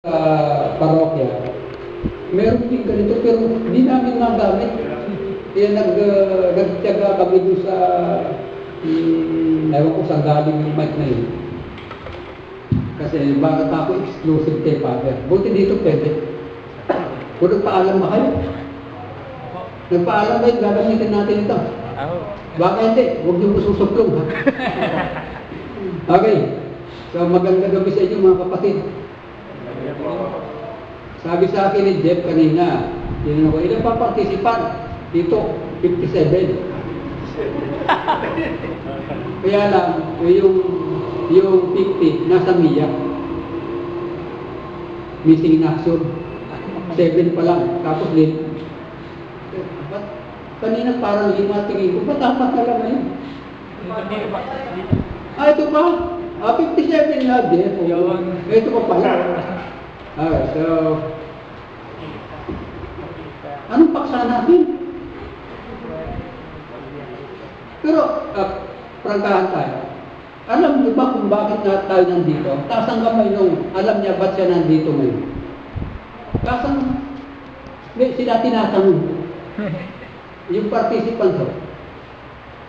Sa parokya, meron din ganito pero hindi namin nagamit. Kaya nagtiyaga kami doon sa, ewan ko saan galing yung mic na yun. Kasi bakit ako exclusive kay Father. Buti dito pwede. Kung nagpaalam ba kayo? Nagpaalam kayo, gagamitin natin ito. Baka hindi, huwag niyo po susuplong ha. Okay, so magandang gabi sa inyo mga kapatid. Sabi sa akin ni Jeff kanina, tinanong ko, ilan pa participant? Dito, 57. Kaya lang, yung 50, nasa MIA. Missing in action. 7 pa lang. Tapos din, kanina parang 5 tingin ko, ba't 4 na lang ngayon? Ito pa? 57 na, Jeff. Ito pa pala. So, anong paksa natin? Pero, prangkahan tayo. Alam niyo ba kung bakit nga tayo nandito? Taas ang kamay nung, alam niya ba't siya nandito ngayon? Taas ang, sila tinatanong. Yung participant ho,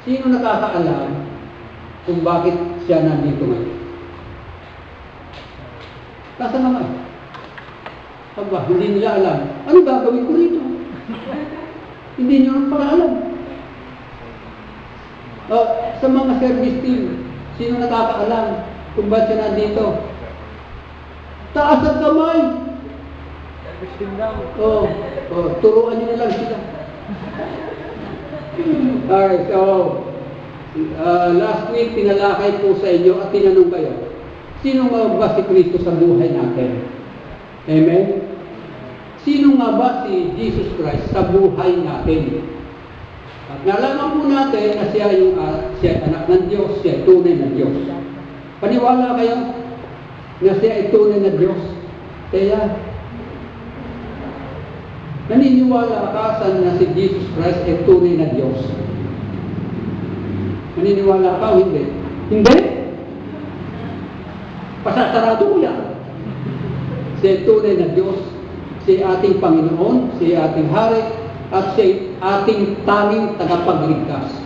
sino nakakaalam kung bakit siya nandito ngayon? Taas ang kamay. Aba, hindi nila alam. Ano gagawin ko rito? Hindi nyo rin pala alam. Sa mga service team, sino nakakaalam kung ba't siya nandito? Taas ang kamay! Service team daw. Turuan nyo na lang sila. Alright, so, last week, tinalakay po sa inyo at tinanong kayo, sino nga ba si Kristo sa buhay natin? Amen? Sino nga ba si Jesus Christ sa buhay natin? At nalaman po natin na siya ay anak ng Diyos, siya ay tunay na Diyos. Paniwala kayo na siya ay tunay na Diyos. Kaya, naniniwala ka na si Jesus Christ ay tunay na Diyos. Naniniwala ka o hindi? Hindi? Pasasarado ko yan. Siya tunay na Diyos, siya ating Panginoon, siya ating Hari, at siya ating tanging tagapagligtas.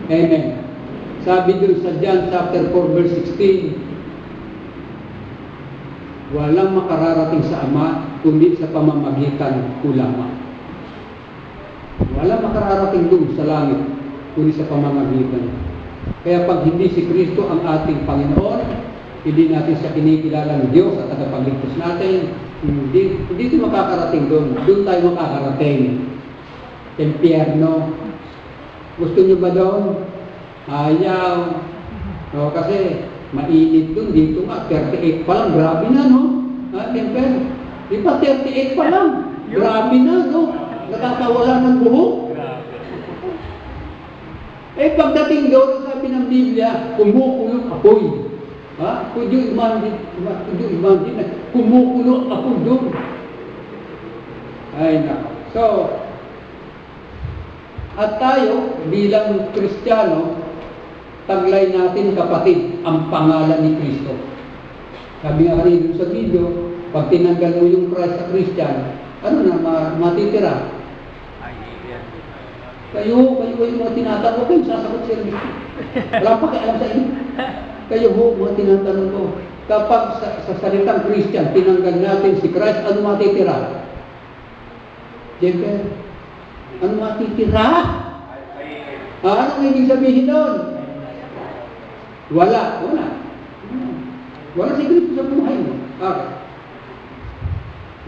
Amen. Sabi dun sa John chapter 4 verse 16, walang makararating sa Ama, kundi sa pamamagitan ko lamang. Walang makararating dun sa langit, kundi sa pamamagitan. Kaya pag hindi si Kristo ang ating Panginoon, hindi natin siya kinikilalang Diyos at tagapagligtas natin, hindi tayo makakarating doon. Doon tayo makakarating. Impyerno. Gusto nyo ba doon? Ayaw. Kasi mainit doon. Dito nga, 38 pa lang. Grabe na, no? Impyerno. Di ba 38 pa lang? Grabe na, no? Nakakawala ng buhok. Pagdating doon, sabi ng Biblia, kumukulong apoy. Could you imagine na kumukulo ako doon? Ay nako. So, at tayo bilang Kristiyano, taglay natin kapatid ang pangalan ni Kristo. Sabi nga kanina sa video, pag tinanggal mo yung Christ sa Christian, ano na matitira? Kayo yung mga tinatanong ko, sasagot sila dito. Wala pa kaya alam sa inyo. Kayo ho, mga tinatanong ko, kapag sa salitang Christian, tinanggal natin si Christ, ano matitira? Siyempre, ano matitira? Anong ibig sabihin doon? Wala. Wala si Kristo sa buhay mo. Okay.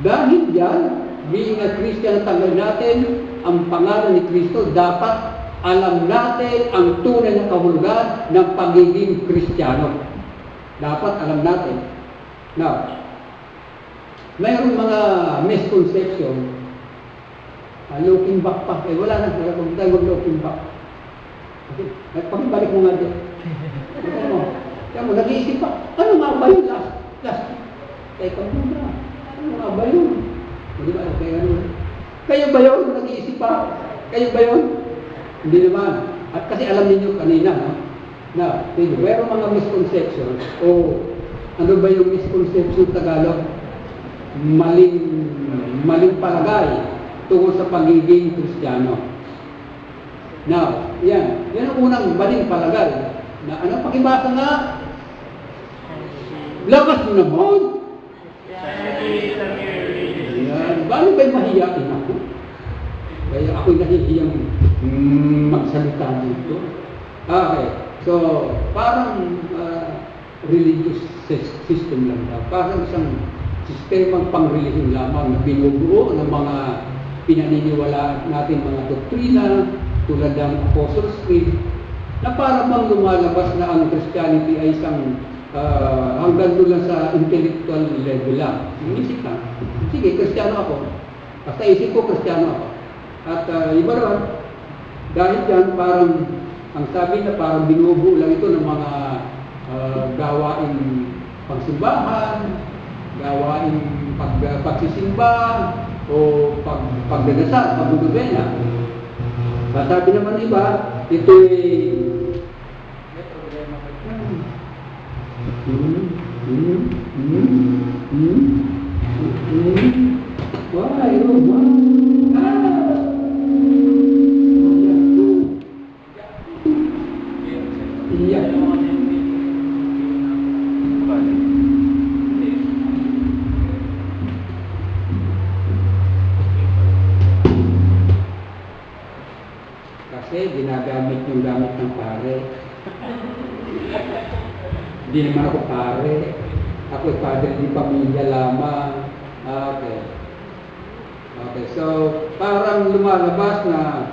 Dahil yan, being a Christian, tanggal natin ang pangalan ni Kristo, dapat alam natin ang tunay na kahulugan ng pagiging Kristiyano. Dapat alam natin. Now, mayroong mga misconception. Looking back pa. Wala na. Huwag tayo mag-looking back. Pakibalik mo nga dyan. Kaya mo, nag-iisip pa. Ano nga ba yun last? Teka muna. Ano nga ba yun? Hindi ba? Kayo ba yun? Nag-iisip pa. Kayo ba yun? Hindi naman. At kasi alam niyo kanina, no? Na, mayroong mga misconceptions. Ano ba yung misconception Tagalog? Maling palagay tungkol sa pagiging Kristiyano. Now, yan ang unang maling palagay. Na ano, pakibasa nga? Lakas mo naman! Yan. Paano ba'y mahiyain ako? Kaya ako'y nahihiyang magsalita nito. Okay. So, parang religious system lang daw. Parang isang sistemang pangrelihiyon lamang na binubuo ng mga pinaniniwalaan natin mga doktrina tulad ng Apostles' Creed na parang bang lumalabas na ang Christianity ay isang hanggang doon lang sa intellectual level lang. Inisip lang. Sige, Kristiyano ako. Basta isip ko, Kristiyano ako. At iba ron, dahil dyan parang ang sabi na parang binubuo lang ito ng mga gawain pagsimbahan, gawain pagsisimba, o pagdadasal, pagdudubena. Sabi naman iba, ito'y why, oh, wow. Kasi ginagamit yung gamit ng pare. Hindi naman ako pare. Ako'y padre di pamilya lamang. Okay. Okay, so parang lumalabas na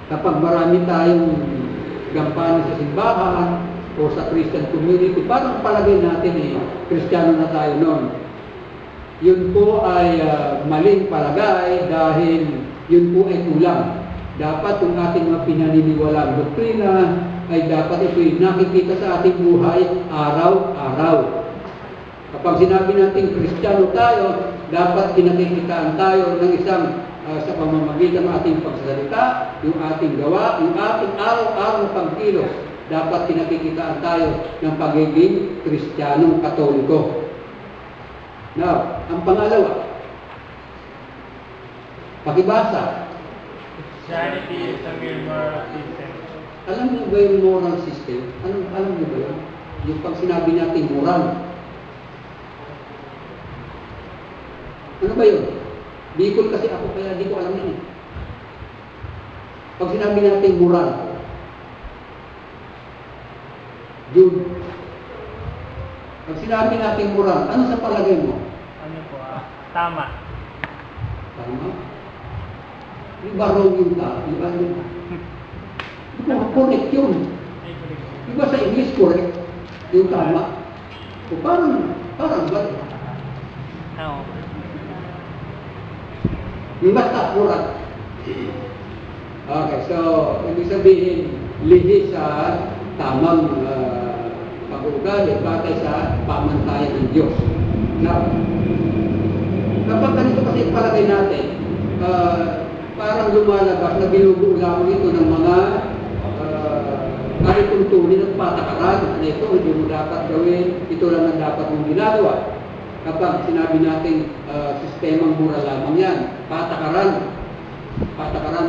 kapag marami tayong gampanan sa simbahan o sa Christian community, parang palagay natin Kristiyano na tayo noon. Yun po ay maling palagay dahil yun po ay kulang. Dapat yung ating mga pinaniniwalang doktrina ay dapat ito'y nakikita sa ating buhay araw-araw. Kapag sinabi natin Kristiyano tayo, dapat kinakikitaan tayo ng isang sa pamamagitan ng ating pagsasalita, yung ating gawa, yung ating araw-araw na pagkilos. Dapat kinakikitaan tayo ng pagiging Kristiyanong Katoliko. Now, ang pangalawa, pakibasa. Christianity is a mere moral system. Alam niyo ba yung moral system? Alam niyo ba yun? Yung pag sinabi natin moral. Ano ba yun? Bicol kasi ako, kaya di ko alam yun. Pag sinabi natin moral, yun. Pag sinabi natin moral, ano sa palagay mo? Ano po? Tama. Tama? Iba wrong yung tama. Iba yun. Iba correct yun. Iba sa English correct yung tama. O parang ba? Oo. Yung basta moral. Okay, so ibig sabihin, lihi sa tamang pag-uugali batay sa pamantayan ng Diyos. Now, kapag ganito kasi palagay natin, parang lumalabas na binubuo lamang ito ng mga kalituntunin at patakaran. Ito, hindi mo dapat gawin, ito lang ang dapat mong ginagawa. Kapag sinabi natin sistemang moral lamang yan, patakaran,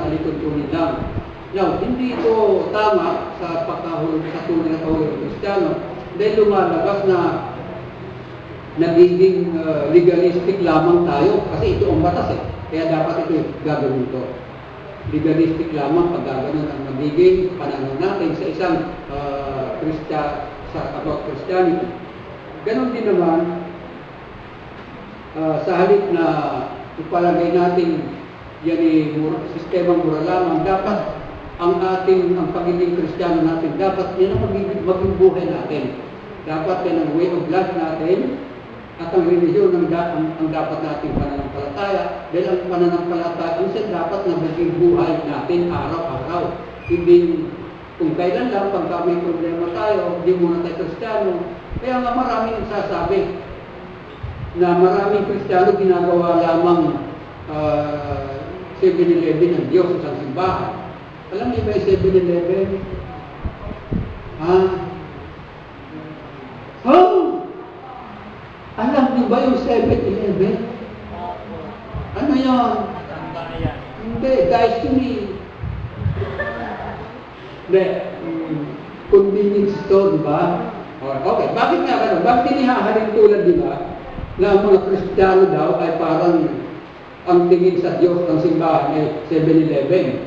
alituntunin lang. Now, hindi ito tama sa pagkahulog sa tunay na kahulog ng Kristiyano dahil lumalabas na nagiging legalistic lamang tayo kasi ito ang batas Kaya dapat ito gagawin ito. Legalistic lamang pag gagawin ang magiging pananaw natin sa isang about Christianity. Ganon din naman, sa halip na ipalagay natin yan sistemang moral lamang, dapat ang pagiging Kristiyano natin, dapat yan ang maging buhay natin. Dapat yan ang way of life natin at ang religiyon ang dapat nating pananampalataya dahil ang pananampalataya ang dapat na maging buhay natin araw-araw. Hindi kung kailan lang pagka may problema tayo, hindi muna tayo Kristiyano. Kaya nga maraming nagsasabi na maraming Kristiyano ginagawa lamang 7-Eleven ng Diyos sa isang simbahan. Alam niyo ba yung 7-Eleven? Oh! Ano ba yung 7-Eleven? Ano yun? Tambayan. Hindi, guys, yun eh. Hindi. Convenience store, di ba? Okay, bakit nga ganun? Bakit inihahalin tulad, di ba? Na ang mga Kristiyano daw ay parang ang tingin sa Diyos ng simbahan ay 7-Eleven.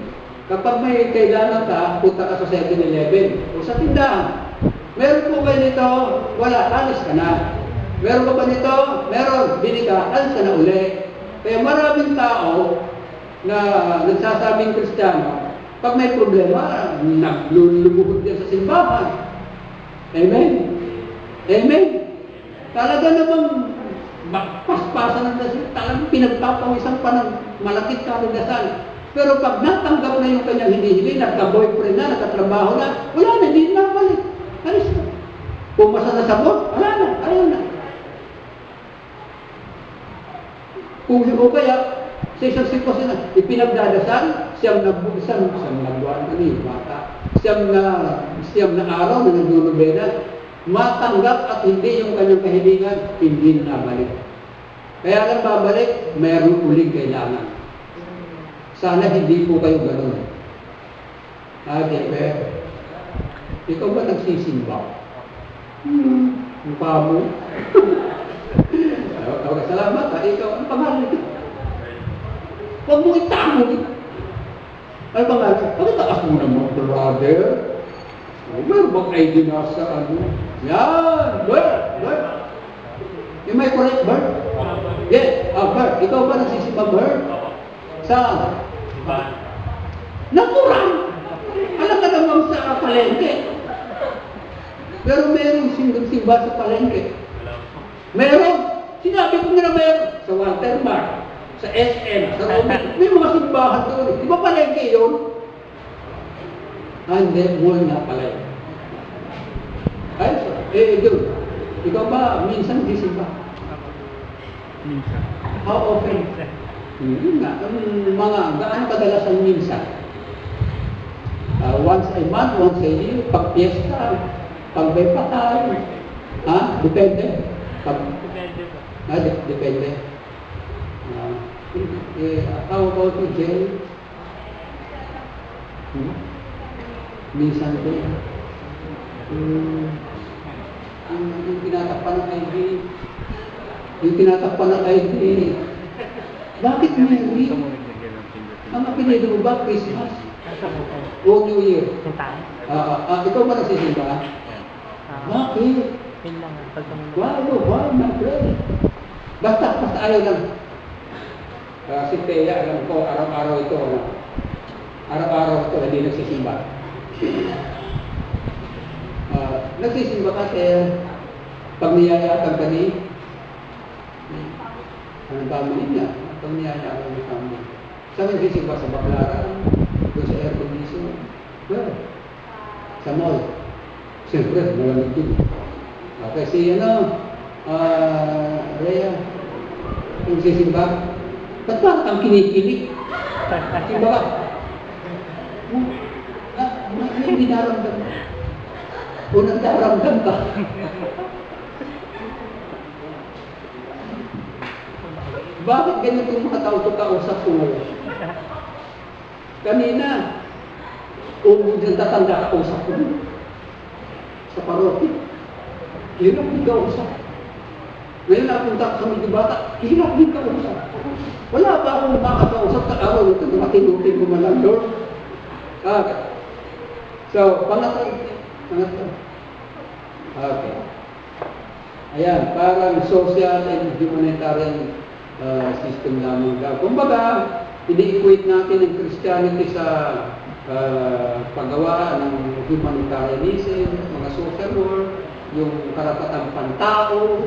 Kapag may kailangan ka, punta ka sa 7-Eleven o sa tindahan. Meron po kayo nito, wala, alis ka na. Meron ka ba nito? Meron, bili ka, alis ka na uli. Kaya maraming tao na nagsasabing Kristiyano, pag may problema, naglulubuhod din sa simbahan. Amen? Amen? Talaga namang paspasan ng dasal, talagang pinagpapawisan pa ng malakit ka ng dasal. Pero pag natanggap na yung kanyang hinihingi, nagka-boyfriend na, nagkatrabaho na, wala na, hindi na balik. Alis na. Pumasa na sa boat, wala na, ayaw na. Kung o kaya, sa isang sitwasyon na ipinagdadasal, siyang nagbuwan kanina, bata. Siyang na araw na nagnunubena, matanggap at hindi yung kanyang kahilingan, hindi na balik. Kaya lang babalik, mayroong uling kailangan. Sana hindi po kayo gano'n. Ikaw ba nagsisimba? Mukha mo. Okay, salamat ha. Ikaw, ang pangalan ito? Huwag mo itanong. Ano pangalan? Pagkataas mo naman, brother. Meron bang ID na sa ano? Yan! Bert! Am I correct, Bert? Yeah, Bert. Ikaw ba nagsisimba, Bert? Saan? Natural! Alam ka naman sa palengke. Pero merong simba sa palengke. Meron! Sinabi ko na meron sa Walter Bar, sa SM, sa Robin. May mga simbahan doon. Di ba palengke yun? Hindi, mall na pala yun. Ay, doon. Ikaw ba minsan gisimba? Minsan. How often? Yun nga. Mga gaano kadalasan minsan? Once a month, once a year, pag piyesta, pag may patay. Ha? Depende. Depende po. Depende. How about you, Jay? Minsan din. Yung tinatakpan ng ID. Yung tinatakpan ng ID. Bakit Mary? Ang apelido mo ba? Christmas? O New Year? Ikaw ba nagsisimba? Bakit? Why, my friend? Basta ayaw lang. Si Thea, alam ko, araw-araw ito. Araw-araw ito, hindi nagsisimba. Nagsisimba kasi pag niyayakag ka ni ang family niya, pag niyayakag ng family. Saan nagsisimba? Sa Baclaran, doon sa air condition. Well, sa mall. Siyempre, malamig din. Okay, si Rhea, yung sisimba, ba't ba ang kinikilig? Simba ka? Hindi naramdam ka. O nagdaramdam ka. Bakit ganito yung mga tao ito kausap ko ngayon? Kanina, dyan tatanda kausap ko sa parokya. Hirap din kausap. Ngayon napunta sa medyo bata, hirap din kausap. Wala pa akong makakausap sa araw nito na matinutin ko man lang, Lord. Okay. So, pangatlo. Okay. Ayan, parang social and humanitarian system lamang daw. Kumbaga, ini-equate natin ang Christianity sa paggawa ng humanitarianism, mga social work, yung karapatang pantao,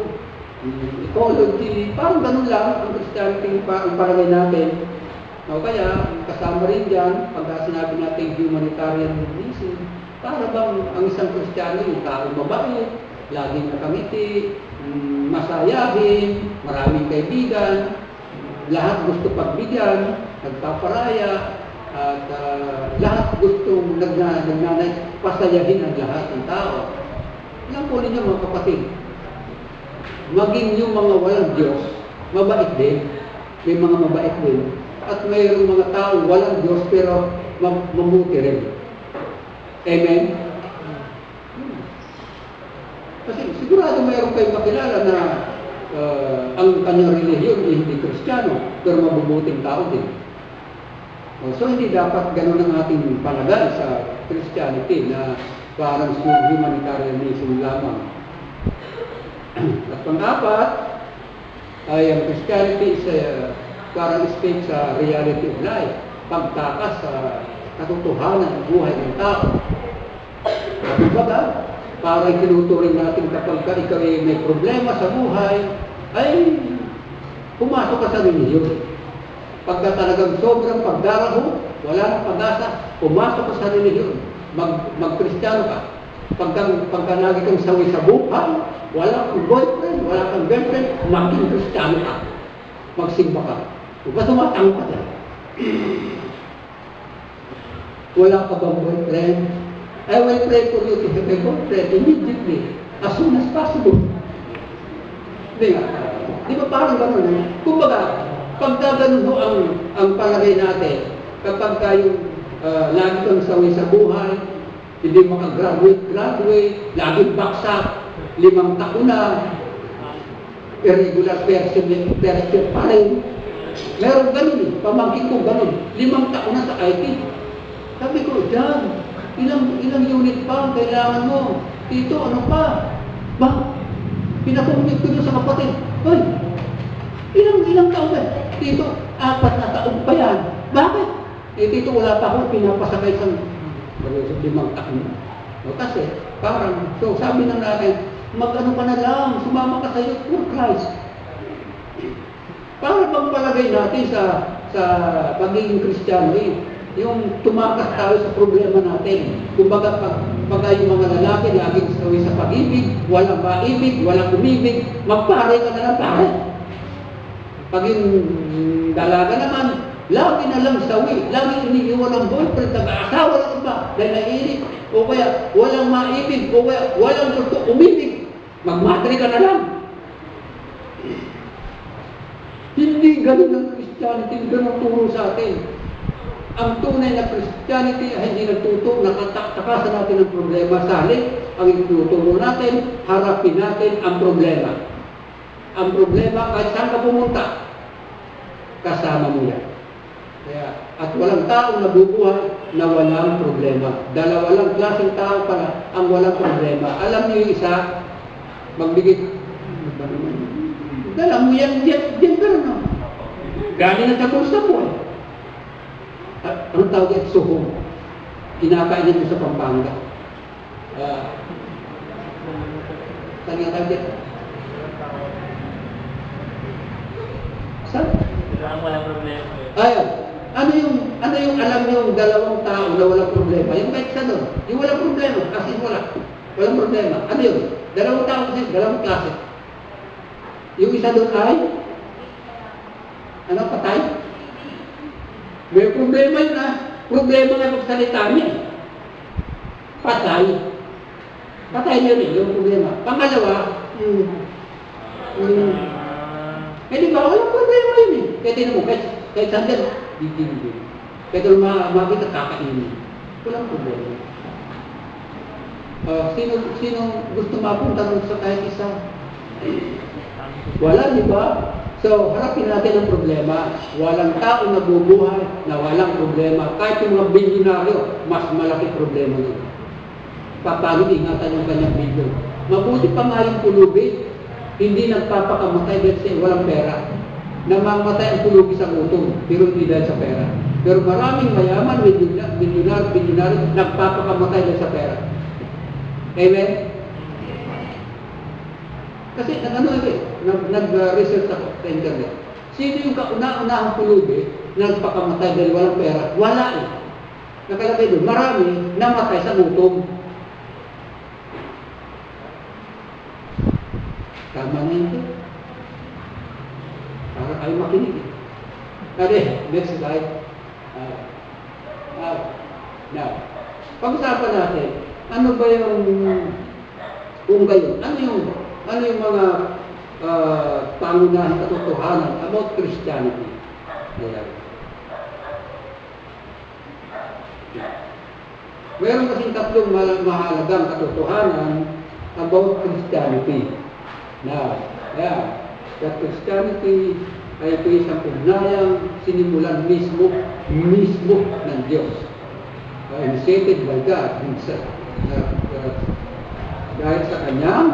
ecology, parang ganun lang ang Christianity ang palagay natin. O kaya, kasama rin dyan, pag sinabi natin humanitarianism, para bang ang isang Kristiyano yung taong mabait, laging nakangiti, masayahin, maraming kaibigan, lahat gusto pagbigyan, nagpaparaya, at lahat gustong pasayahin ang lahat ng tao. Ilan po ninyo mga kapatid? maging yung mga walang Diyos, mabait din. May mga mabait din. At mayroong mga tao walang Diyos pero mabuti rin. Amen? Kasi sigurado mayroon kayong makilala na ang kanyang relihiyon ay hindi Kristiyano, pero mabubuting tao din. So hindi dapat ganun ang ating palagay sa Christianity na parang humanitarianism lamang. At pang-apat ay ang Christianity is parang state sa reality of life, pagtakas sa katotohanan ng buhay ng tao. At kumbaga, parang tinuturing natin kapag ikaw ay may problema sa buhay, ay pumasok ka sa relihiyon. Pagka talagang sobrang pagdaraho, wala nang pag-asa, pumasok ka sa relihiyon. Mag-Kristiyano ka. Pagka lagi kang sawi sa buhay, wala kang boyfriend, wala kang girlfriend, maging Kristiyano ka. Magsimba ka. Huwag ka tumatang ka dyan. Wala ka bang boyfriend? I will pray for you to have a boyfriend immediately, as soon as possible. Di nga? Di ba parang gano'n eh? Kumbaga, pagka gano'n ho ang palagay natin, kapag kayong lagi kang sawi sa buhay, hindi makagraduate, laging baksak, 5 taon na, irregular person pa rin. Meron ganun eh, pamangkin ko ganun, 5 taon na sa IT. Sabi ko, John, ilang unit pa ang kailangan mo? Tito, ano pa? Ba? Pinakumbit ko sa kapatid. Hoy, ilang taon ba? Tito, 4 na taon pa yan. Bakit? Tito, wala pa akong pinapasakay sa 5 taon. O kasi, parang, so sabi na natin, mag-ano ka na lang, sumama ka sa youth for Christ. Para bang palagay natin sa pagiging Kristiyano yung tumakas tayo sa problema natin. Kumbaga, pag yung mga lalaki laging sawi sa pag-ibig, walang maibig, walang umibig, magpare ka na lang pare. Pag yung dalaga naman, lagi na lang sawi, lagi iniiwan ng boyfriend, nag-aasawa lang ba, dahil naiinip, o kaya walang maibig, o kaya walang gusto umibig, magmatri ka na lang. Hindi ganun ang Christianity, hindi ganun turo sa atin. Ang tunay na Christianity ay hindi nagtuturo, nakatakasan natin ang problema. Sa halip, ang ituturo natin, harapin natin ang problema. Ang problema, kahit saan ka pumunta, kasama mo yan. Kaya, at walang tao nabubuhay na walang problema. Dalawa lang klaseng tao pala ang walang problema. Alam niyo yung isa, magbigay, dala mo yan, pero no. Galing na sa kursa po eh. Anong tawag ito? Suhong. Kinakain nito sa Pampanga. Saan nga tawag ito? Saan? Walang problema. Ayun. Ano yung alam niyo yung dalawang tao na walang problema? Yung kahit sa doon. Yung walang problema. Kasi wala. Walang problema. Ano yun? Dalawang tao kasi, dalawang klase. Yung isa doon ay patay? May problema yun Problema nga magsalita niya. Patay. Patay niya rin yung problema. Pangalawa, di ba? Walang problema yun eh. Kaya tinan mo, kahit saan dyan, hindi. Kahit makita kakainin. Walang problema. Sino gusto mapunta sa kahit isa? Wala, di ba? So, harapin natin ang problema. Walang tao nabubuhay na walang problema. Kahit yung mga bilyonaryo, mas malaki problema nyo. Paano ingatan yung kanyang bilyon? Mabuti pa nga yung pulubi, hindi nagpapakamatay dahil walang pera. Namamatay ang pulubi sa gutom, pero hindi dahil sa pera. Pero maraming mayaman, bilyonaryo, nagpapakamatay dahil sa pera. Amen? Kasi nag-research ako sa internet. Sino yung kauna-unahang pulubi na nagpakamatay dahil walang pera? Wala eh. Nakalagay doon, marami namatay sa gutom. Tama na yun. Para kayo makinig eh. Okay, next slide. Now, pag-usapan natin, ano ba yung kung gayon? Ano yung mga pangunahing katotohanan about Christianity. Ayan. Meron kasing tatlong mahalagang katotohanan about Christianity. Now, that Christianity ay ito isang ugnayang sinimulan mismo ng Diyos. Initiated by God Himself. Dahil sa Kanyang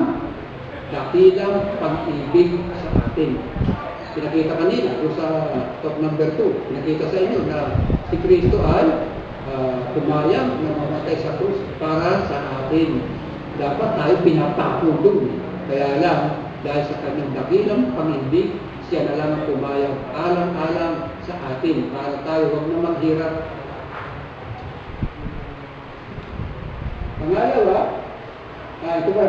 dakilang pag-ibig sa atin. Pinakita kanina, sa top number 2, pinakita sa inyo na si Kristo ay pumayag na mamatay sa krus para sa atin. Dapat tayo pinapako doon. Kaya lang, dahil sa Kanyang dakilang pag-ibig, siya na lang ang pumayag alang-alang sa atin para tayo huwag na maghirap. Pangalawa, ito ba,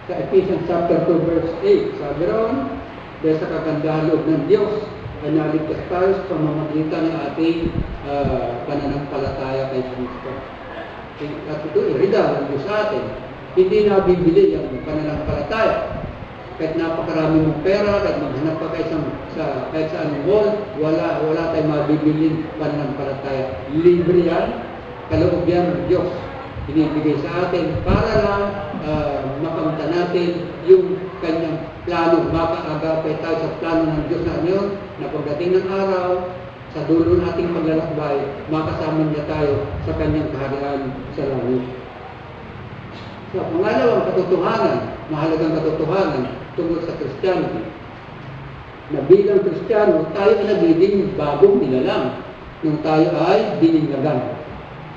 sa Ephesians chapter 2 verse 8, sabi roon, dahil sa kagandahan loob ng Diyos, ay naligtas tayo sa pamamagitan ng ating pananampalataya kay Kristo. At ito, iridal ng Diyos sa atin. Hindi na bibili ang pananampalataya. Kahit napakarami mong pera, kahit maghanap pa kayo kahit sa anong mall, wala tayong mabibiling pananampalataya. Libre yan, kaloob yan ng Diyos. Binibigay sa atin para lang makamta natin yung Kanyang plano. Makaagapay tayo sa plano ng Diyos na ngayon, na pagdating ng araw, sa dulo ng ating paglalakbay, makasama niya tayo sa Kanyang kaharian sa langit. So, pangalawang katotohanan, mahalagang katotohanan tungkol sa Christianity, na bilang Kristiyano, tayo ay nagiging bagong nilalang nung tayo ay diningagan.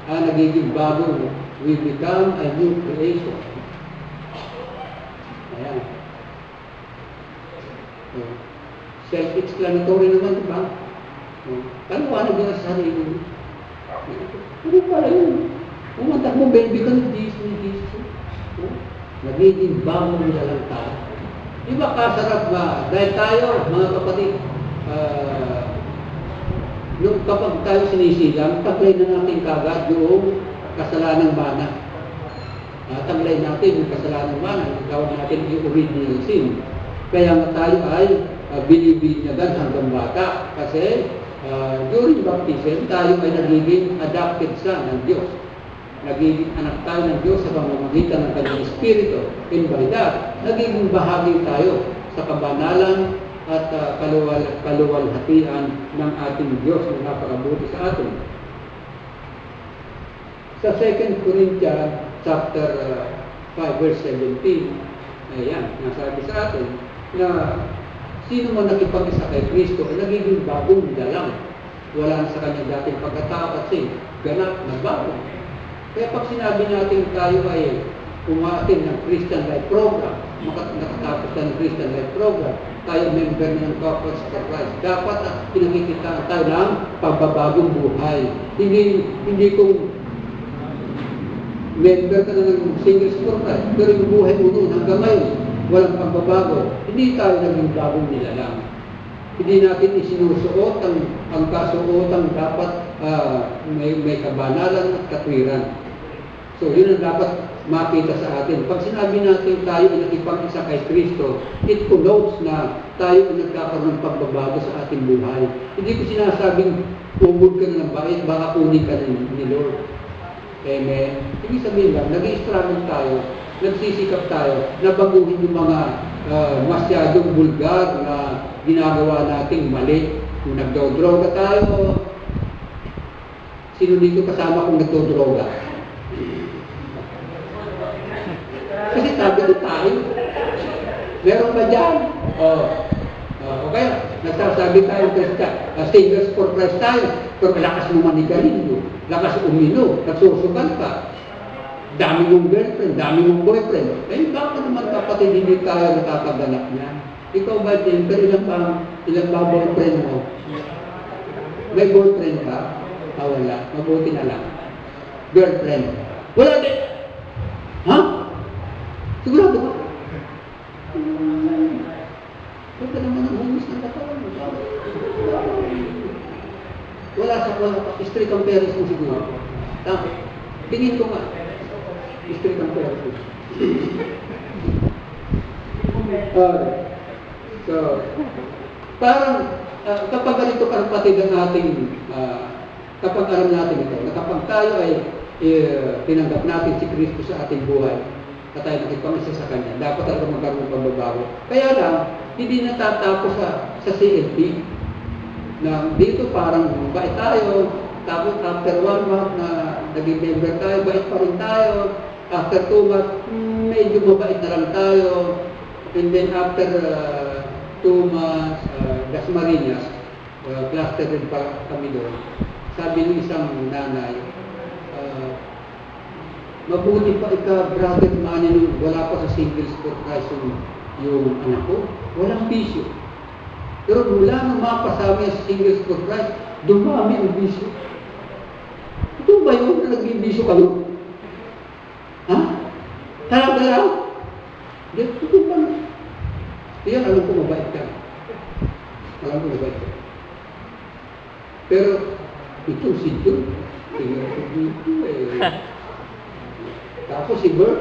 Nagiging bagong, we become a new creation. Ayan. So, self-explanatory naman, diba? Paliwanag nyo sa sarili mo. Ano pala yun? Umantak mo, baby ka ng Jesus. Nagiging bagong nilalang tayo. Diba kasarap ba? Dahil tayo, mga kapatid, nung kapag tayo sinisilang, taglay na natin kagad yung kasalanang mana. Taglay natin yung kasalanang mana, tawag natin yung original sin. Kaya nga tayo ay binibinyagan hanggang bata. Kasi during baptism, tayo ay nagiging adopted son ng Diyos. Nagiging anak tayo ng Diyos sa pamamagitan ng Kanyang Espiritu. And by that, nagiging bahagi tayo sa kabanalan at kaluwalhatian ng ating Diyos na napakabuti sa atin. Sa 2 Corinthians chapter 5 verse 17, ayan, nasabi sa atin na sino man nakipag-isa kay Kristo ay nagiging bagong nilalang. Wala na sa kanyang dating pagkatao kasi ganap na bago. Kaya pag sinabi natin tayo ay umatin ng Christian Life Program, nakatapos ng Christian Life Program, tayo member ng Corporate for Christ, dapat pinakikita tayo ng pagbabagong buhay. Hindi kung member ka na ng Singles for Christ, pero yung buhay mo noon hanggang ngayon, walang pagbabago, hindi tayo naging bagong nilalang. Hindi natin isinusuot ang kasuotang dapat may kabanalan at katwiran. So, yun ang dapat makita sa atin. Pag sinabi natin tayo ay nakipag-isa kay Kristo, it connotes na tayo ay nagkakaroon ng pagbabago sa ating buhay. Hindi ko sinasabing umod ka na ng bait, baka kunin ka ni Lord. Amen. Ibig sabihin lang, nag-i-struggle tayo, nagsisikap tayo, na baguhin yung mga masyadong bulgar na ginagawa nating mali. Kung nagdodroga tayo, sino dito kasama kung nagdodroga? Kasi tabi na tayo. Meron ba dyan? Okay, nagsasabi tayo Singles for Christ tayo, pero lakas mo manigarilyo, lakas umino, nagsusukan ka, dami mong girlfriend, dami mong boyfriend. Eh, baka naman kapatid hindi tayo nakakaganap niya. Ikaw ba din, pero ilang ba boyfriend mo? May boyfriend ka? Wala. Mabuti na lang. Girlfriend? Wala din. Ha? Sigurado ka? Huwag ka naman ang humus ng katawan mo. Wala. Strict ang parents mo siguro. Tingin ko nga. Strict ang person. Okay. So, parang kapag ganito kapatid ang ating kapag alam natin ito, na kapag tayo ay tinanggap natin si Kristo sa ating buhay, na tayo nakipangisa sa Kanya, dapat talaga magkaroon ng pagbabago. Kaya lang, hindi natatapos sa CLP, na dito parang bait tayo, tapos after 1 month na naging member tayo, bait pa rin tayo, after 2 months, medyo mabait na lang tayo, and then after 2 months, Dasmariñas, cluster din pa kami doon. Sabi ng isang nanay, mabuti pa brother Manny, nung wala pa sa singles for Christ yung anak ko, walang bisyo. Pero mula nang mapasama sa singles for Christ, dumami ang bisyo. Ito ba yun na nag-bisyo ka mo? Ha? Talaga lang? Ito ba? Kaya alam ko mabait ka. Alam ko mabait ka. Pero ito si John, tingnan ko dito Tapos si Bert,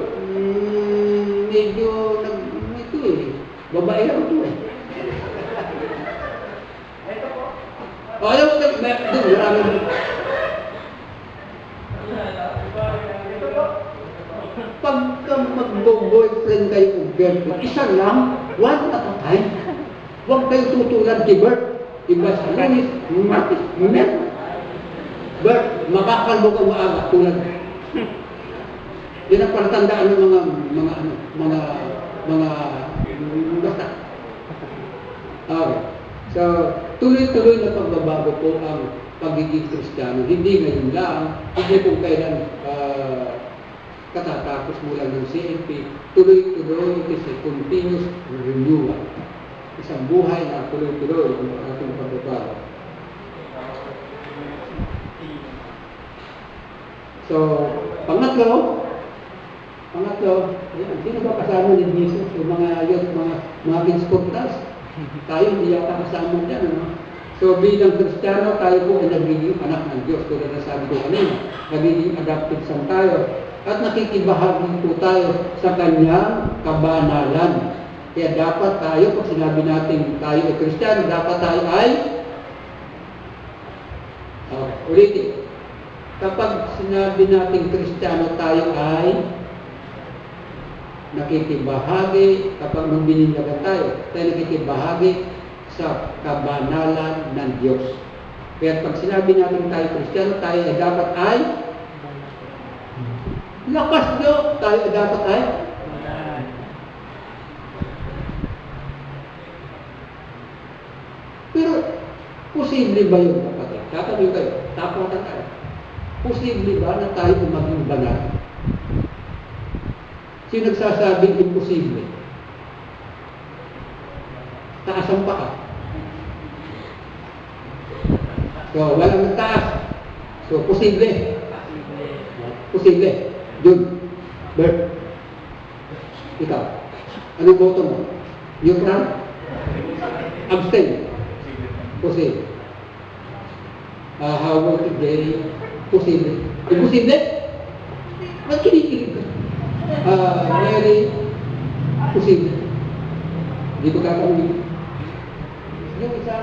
medyo ito babae lang ito Ito po. Ayaw ko doon, marami. Ito po. Pagka mag-boyfriend kayo kung girlfriend, isa lang, one at a time. Huwag kayo tutulad kay Bert. Iba sa Lunis, Martis, Mer. Bert, makakalbo ka maaga tulad. Yan ang palatandaan ng mga basta. Okay. So, tuloy-tuloy na pagbabago po ang pagiging Kristiyano. Hindi ngayon lang, hindi kung kailan katatapos mula ng CNP, tuloy-tuloy, it is a continuous renewal. Isang buhay na tuloy-tuloy ang ating pagbabago. So, pangatlo, sino ba kasama ni Jesus? Yung mga youth, mga Vince-Cortaz. Tayo hindi yata kasama dyan, ano? So, bilang Kristiyano, tayo po ay nagiging anak ng Diyos. Tulad na sabi ko kanina, nagiging adopted son tayo. At nakikibahagi po tayo sa Kanyang kabanalan. Kaya dapat tayo, pag sinabi natin tayo ay Kristiyano, dapat tayo ay ulitin. Kapag sinabi natin Kristiyano, tayo ay nakikibahagi, kapag nung bininyagan tayo nakikibahagi sa kabanalan ng Diyos. Kaya pag sinabi natin tayo Kristiyano, tayo ay dapat ay lakas Diyos, tayo ay dapat ay pero posible ba yun kapatid? Tatanong kayo, tapatan tayo. Posible ba na tayo maging banal? Sino nagsasabing imposible? Taas ang paa. So, walang taas. So, posible. Posible. Jun. Bert. Ikaw. Anong boto mo? Neutral? Abstain. Posible. How about it, Jerry? Posible. Imposible? Ba't kinikilig ka? Mary, posible. Hindi ko kakawin. Yung isa,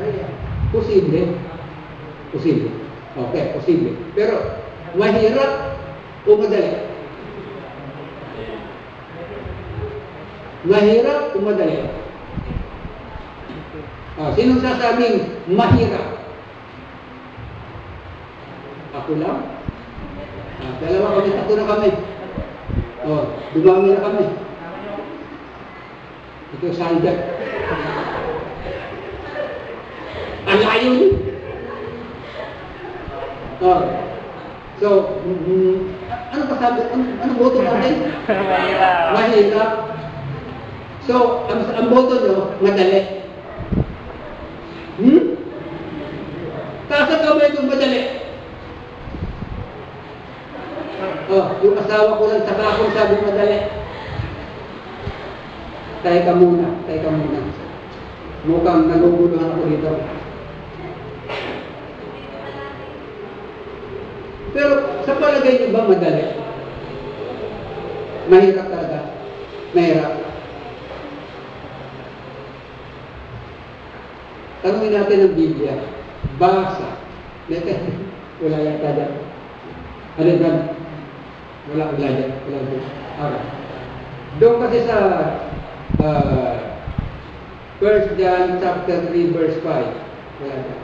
Rhea, posible. Posible. Okay, posible. Pero, mahirap o madali? Mahirap o madali? Sinong sasabing mahirap? Ako lang? Dalawa kami, tatlo na kami. Dumami na kami. Ito Sanjak. Ang layo niyo. So, ano pa sabi? Ano boto natin? Mahirap. Mahirap. So, ang boto nyo, madali. Taas ang kamay kung madali. Yung asawa ko lang saka akong sabi madali. Tayo ka muna. Mukhang naguguluhan ako dito. Pero Sa palagay niyo ba madali? Mahirap talaga. Mahirap. Tanungin natin ang Biblia. Basa. Wala yata dyan. Ano dyan? Wala dyan. Okay. Doon kasi sa 1 John chapter 3 verse 5. Wala dyan.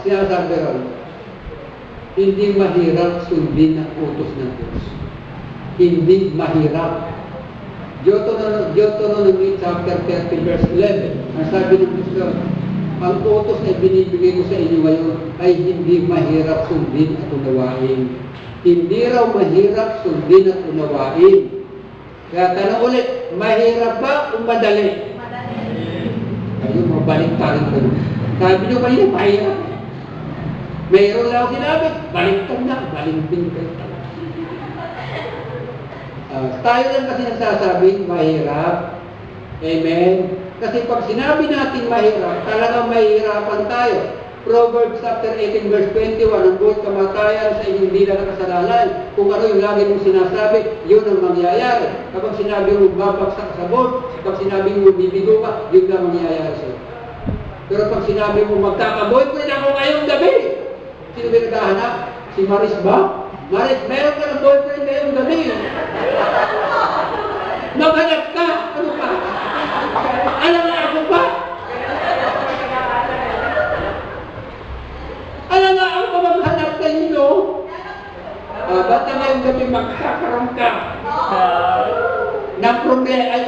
Sinasabi ron, hindi mahirap sundin ang utos ng Diyos. Hindi mahirap. Deuteronomy chapter 30 verse 11. Ang sabi ng Diyos doon, ang utos na binibigay ko sa inyo ngayon ay hindi mahirap sundin at unawain. Hindi raw mahirap sundin at unawain. Kaya tanong ulit, mahirap ba o madali? Madali. Ayun, mabalik tayo doon. Sabi nyo kanina, mahirap. Mayroon lang ako sinabi, baliktad na, balimbing kayo. Tayo lang kasi nagsasabing mahirap. Amen? Kasi pag sinabi natin mahirap, talagang mahirapan tayo. Proverbs chapter 18 verse 21, ang buot kamatayan sa inyong di na nakasalanan. Kung ano yung lagi mong sinasabi, yun ang mangyayari. Kapag sinabi mo babagsak sa boat, kapag sinabi mo bibigo ka, yun ang mangyayari sa'yo. Pero pag sinabi mo magkaka-boyfriend ako ngayong gabi, sino ba naghahanap? Si Maris ba? Maris, meron ka ng boyfriend ngayong gabi. Maghanap ka! Ano pa? Alam na ako pa? Alam na ako pa maghanap ka nyo? Basta ngayong gabi magkakaroon ka ng problema. Ay,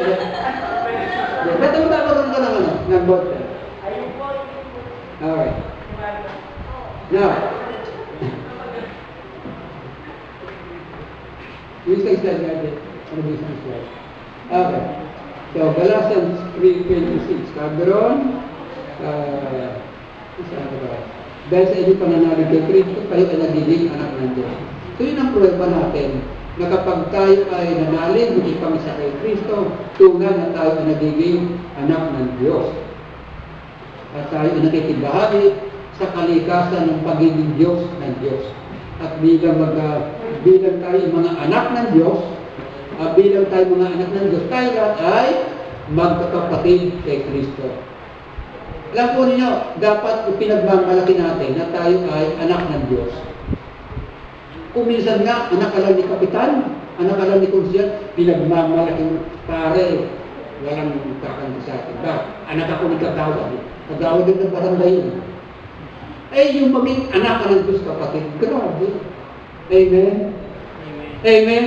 ba't mo magkakaroon ka ng boyfriend? Alright. Now, yung sa slide natin, ano yung sa slide? Okay. So, Galatians 3:26. Kabron, dahil sa inyong pananalig kay Kristo, kayo ay nagiging anak ng Diyos. So, yun ang prueba natin, na kapag tayo ay nanalig, hindi kami sa kay Kristo, tunay na tayo ay nagiging anak ng Diyos. At tayo ay nakikibahagi sa kalikasan ng pagiging Diyos ng Diyos. At bilang tayo mga anak ng Diyos, bilang tayo mga anak ng Diyos, tayo ay magkakapatid kay Kristo. Alam po ninyo, dapat ipinagmamalaki natin na tayo ay anak ng Diyos. Kung minsan nga, anak ka lang ni Kapitan, anak ka lang ni Konsyal, pinagmamalaki mo, pare, walang kakanta sa atin. Anak ako ni Kagawad. Kagawad din ng barangay yun. Yung maging anak ka ng Diyos, kapatid, grabe. Amen? Amen?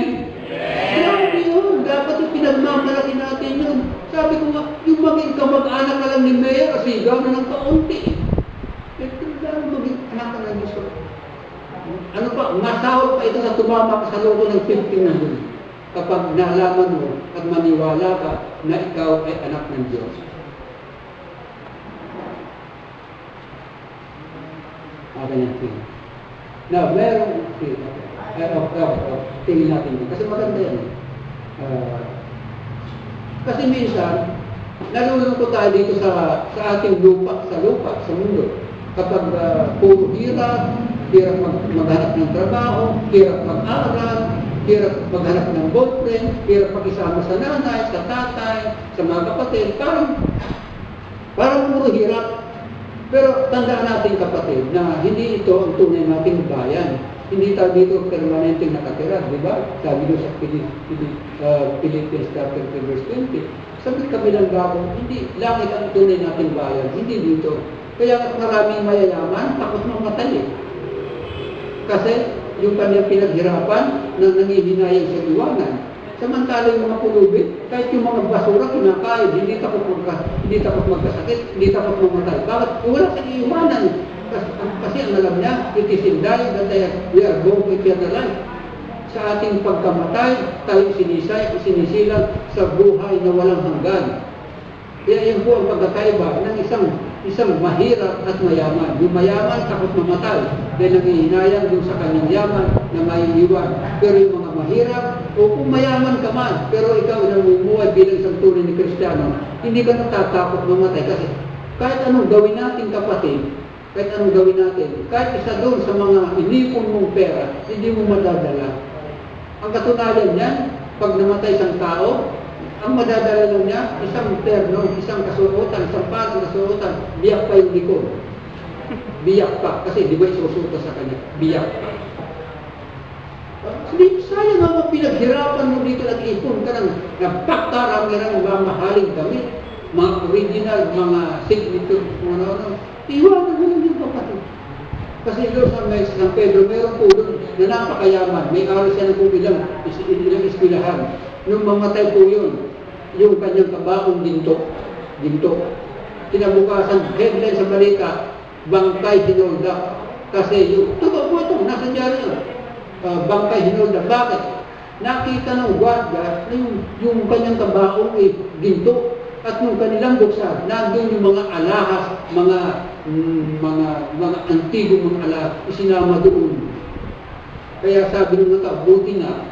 Grabe yun. Dapat yung pinagmamalaki natin yun. Sabi ko nga, yung maging kamag-anak ka lang ni Mayor, asigaw na ng kaunti. Kailangan maging anak ka ng Diyos. Ano pa, masahol pa ito sa tumama ka sa loob ng 15 na dun. Kapag nalaman mo at maniwala ka na ikaw ay anak ng Diyos. Ganyan tingin. Now, merong tingin natin yun. Kasi maganda yan. Kasi minsan, nalulungkot tayo dito sa ating lupa, sa mundo. Kapag puro hirap maghanap ng trabaho, hirap mag-aral, hirap maghanap ng boyfriend, hirap mag-isama sa nanay, sa tatay, sa mga kapatid, parang puro hirap. Pero tandaan natin kapatid na hindi ito ang tunay nating bayan. Hindi tayo dito permanenteng nakatira, di ba? Sabi doon sa Philippians chapter 3 verse 20. Sabi kami ng gabong, hindi langit ang tunay nating bayan, hindi dito. Kaya maraming mayayaman, takot mamatay. Kasi yung kanyang pinaghirapan na nangihinayang sa iwanan. Samantala yung mga pulubit, kahit yung mga basura kinakain, hindi takot magkasakit, hindi takot mamatay. Bakit? Wala sa iwanan. Kasi ang alam niya, it is in dying that we are going to eternal life. Sa ating pagkamatay, tayo sinisilang sa buhay na walang hanggan. Kaya yun po ang pagkakaiba ng isang mahirap at mayaman. Yung mayaman, takot mamatay. Dahil nanghihinayang doon sa kanyang yaman na maiiwan. Pero yung mga mahirap, o kung mayaman ka man, pero ikaw namumuhay bilang isang tunay ni Kristiyano, hindi ka natatakot mamatay. Kasi kahit anong gawin natin kapatid, kahit anong gawin natin, kahit isa doon sa mga inipon mong pera, hindi mo madadala. Ang katunayan niyan, pag namatay isang tao, ang madadala lang niya, isang terno, isang kasuotan, isang parang kasuotan, biyak pa yung likod. Biyak pa, kasi di ba isusuta sa kanya, biyak pa. Hindi, sayang naman pinaghirapan mo dito, nag-ipon ka ng napakaraming mamahaling damit, mga original, mga signature, ano-ano. Iwanan mo lang yung kapatid. Kasi doon sa San Pedro, meron po doon na napakayaman. May aral siya na po ilang eskwelahan. Nung mamatay po yun, yung kanyang kabaong ginto. Kinabukasan, headline sa balita, bangkay hinolda. Kasi yung, totoo po ito, nasa dyan yun. Bangkay hinolda. Bakit? Nakita ng guarda na yung kanyang kabaong ginto. At nung kanilang buksan, nandun yung mga alahas, mga antigong mga alahas, isinama doon. Kaya sabi ng mga buti na,